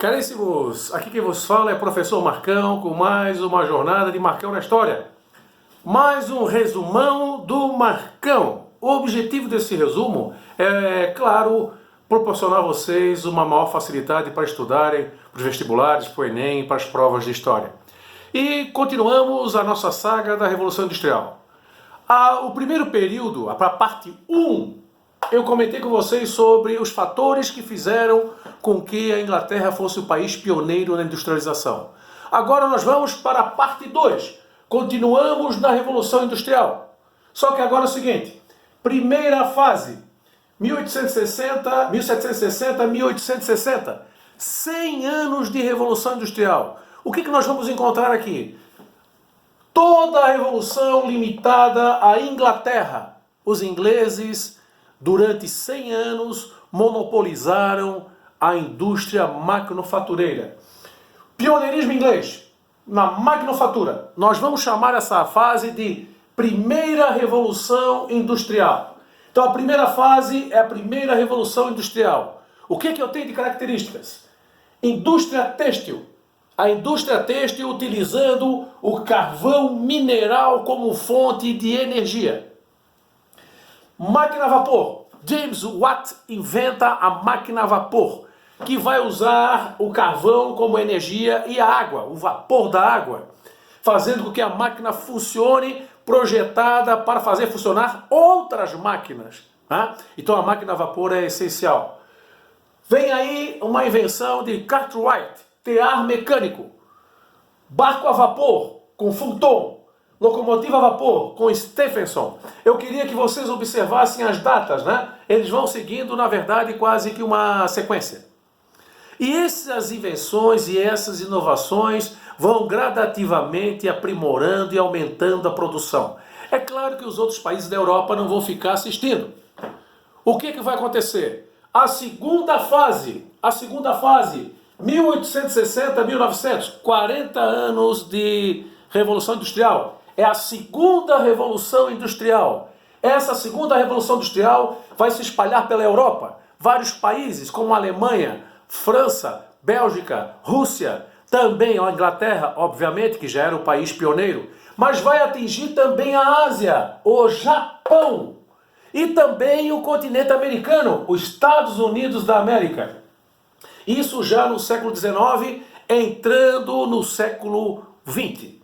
Caríssimos, aqui quem vos fala é professor Marcão com mais uma jornada de Marcão na História. Mais um resumão do Marcão. O objetivo desse resumo é, claro, proporcionar a vocês uma maior facilidade para estudarem para os vestibulares, para o Enem, para as provas de História. E continuamos a nossa saga da Revolução Industrial. O primeiro período, a parte 1, eu comentei com vocês sobre os fatores que fizeram com que a Inglaterra fosse o país pioneiro na industrialização. Agora nós vamos para a parte 2. Continuamos na Revolução Industrial. Só que agora é o seguinte, primeira fase, 1760, 1860, 100 anos de Revolução Industrial. O que nós vamos encontrar aqui? Toda a revolução limitada à Inglaterra. Os ingleses, durante 100 anos, monopolizaram a indústria manufatureira. Pioneirismo inglês na manufatura. Nós vamos chamar essa fase de Primeira Revolução Industrial. Então a primeira fase é a Primeira Revolução Industrial. O que eu tenho de características? Indústria têxtil. A indústria têxtil utilizando o carvão mineral como fonte de energia. Máquina a vapor. James Watt inventa a máquina a vapor, que vai usar o carvão como energia e a água, o vapor da água, fazendo com que a máquina funcione, projetada para fazer funcionar outras máquinas. Tá? Então a máquina a vapor é essencial. Vem aí uma invenção de Cartwright, tear mecânico, barco a vapor com Fulton, locomotiva a vapor com Stephenson. Eu queria que vocês observassem as datas, né? Eles vão seguindo, na verdade, quase que uma sequência. E essas invenções e essas inovações vão gradativamente aprimorando e aumentando a produção. É claro que os outros países da Europa não vão ficar assistindo. O que vai acontecer? A segunda fase, 1860, 1900, 40 anos de Revolução Industrial. É a segunda Revolução Industrial. Essa segunda Revolução Industrial vai se espalhar pela Europa. Vários países, como a Alemanha, França, Bélgica, Rússia, também a Inglaterra, obviamente, que já era o país pioneiro, mas vai atingir também a Ásia, o Japão, e também o continente americano, os Estados Unidos da América. Isso já no século XIX, entrando no século XX.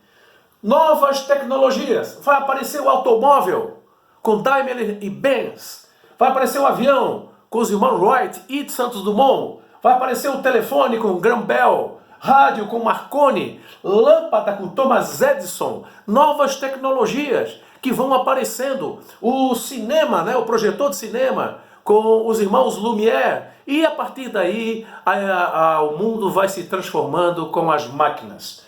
Novas tecnologias. Vai aparecer o automóvel com Daimler e Benz. Vai aparecer o avião com os irmãos Wright e Santos Dumont. Vai aparecer o telefone com Graham Bell. Rádio com Marconi. Lâmpada com Thomas Edison. Novas tecnologias que vão aparecendo. O cinema, né, o projetor de cinema com os irmãos Lumière. E a partir daí o mundo vai se transformando com as máquinas.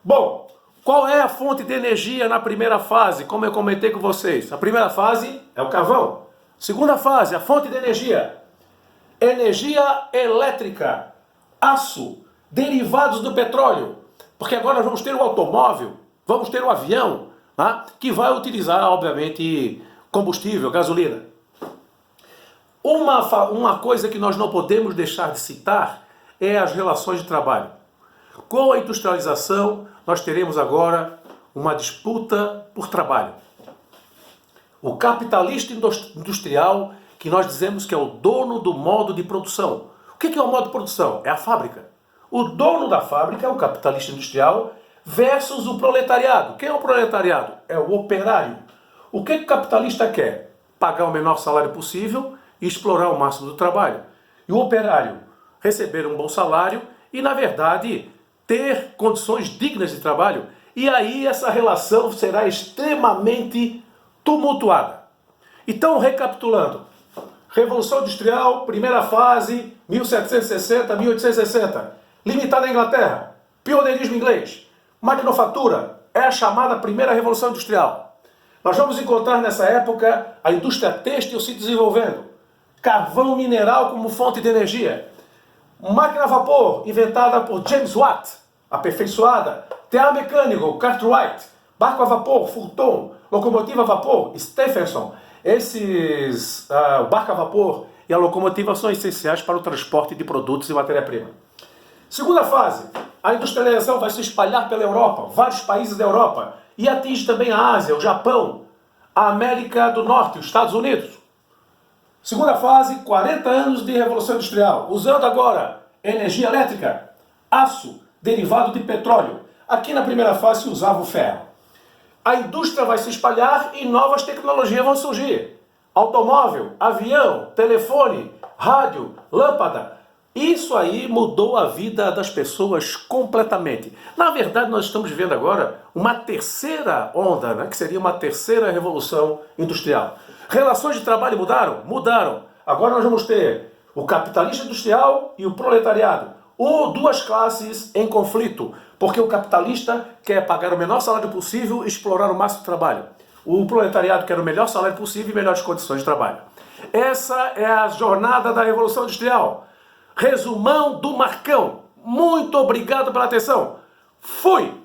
Bom, qual é a fonte de energia na primeira fase? Como eu comentei com vocês, a primeira fase é o carvão. Segunda fase, a fonte de energia. Energia elétrica, aço, derivados do petróleo. Porque agora nós vamos ter o automóvel, vamos ter o avião, tá? Que vai utilizar, obviamente, combustível, gasolina. Uma coisa que nós não podemos deixar de citar é as relações de trabalho. Com a industrialização, nós teremos agora uma disputa por trabalho. O capitalista industrial, que nós dizemos que é o dono do modo de produção. O que é o modo de produção? É a fábrica. O dono da fábrica é o capitalista industrial versus o proletariado. Quem é o proletariado? É o operário. O que o capitalista quer? Pagar o menor salário possível e explorar o máximo do trabalho. E o operário receber um bom salário e, na verdade, ter condições dignas de trabalho. E aí essa relação será extremamente tumultuada. Então, recapitulando. Revolução Industrial, primeira fase, 1760, 1860. Limitada à Inglaterra. Pioneirismo inglês. Maquinofatura. É a chamada Primeira Revolução Industrial. Nós vamos encontrar nessa época a indústria têxtil se desenvolvendo. Carvão mineral como fonte de energia. Máquina a vapor, inventada por James Watt, aperfeiçoada. Tear mecânico, Cartwright. Barco a vapor, Fulton. Locomotiva a vapor, Stephenson. O barco a vapor e a locomotiva são essenciais para o transporte de produtos e matéria-prima. Segunda fase, a industrialização vai se espalhar pela Europa, vários países da Europa, e atinge também a Ásia, o Japão, a América do Norte, os Estados Unidos. Segunda fase, 40 anos de Revolução Industrial, usando agora energia elétrica, aço, derivado de petróleo. Aqui na primeira fase se usava o ferro. A indústria vai se espalhar e novas tecnologias vão surgir. Automóvel, avião, telefone, rádio, lâmpada. Isso aí mudou a vida das pessoas completamente. Na verdade, nós estamos vivendo agora uma terceira onda, né, que seria uma terceira revolução industrial. Relações de trabalho mudaram? Mudaram. Agora nós vamos ter o capitalista industrial e o proletariado. Ou duas classes em conflito, porque o capitalista quer pagar o menor salário possível e explorar o máximo de trabalho. O proletariado quer o melhor salário possível e melhores condições de trabalho. Essa é a jornada da Revolução Industrial. Resumão do Marcão. Muito obrigado pela atenção. Fui!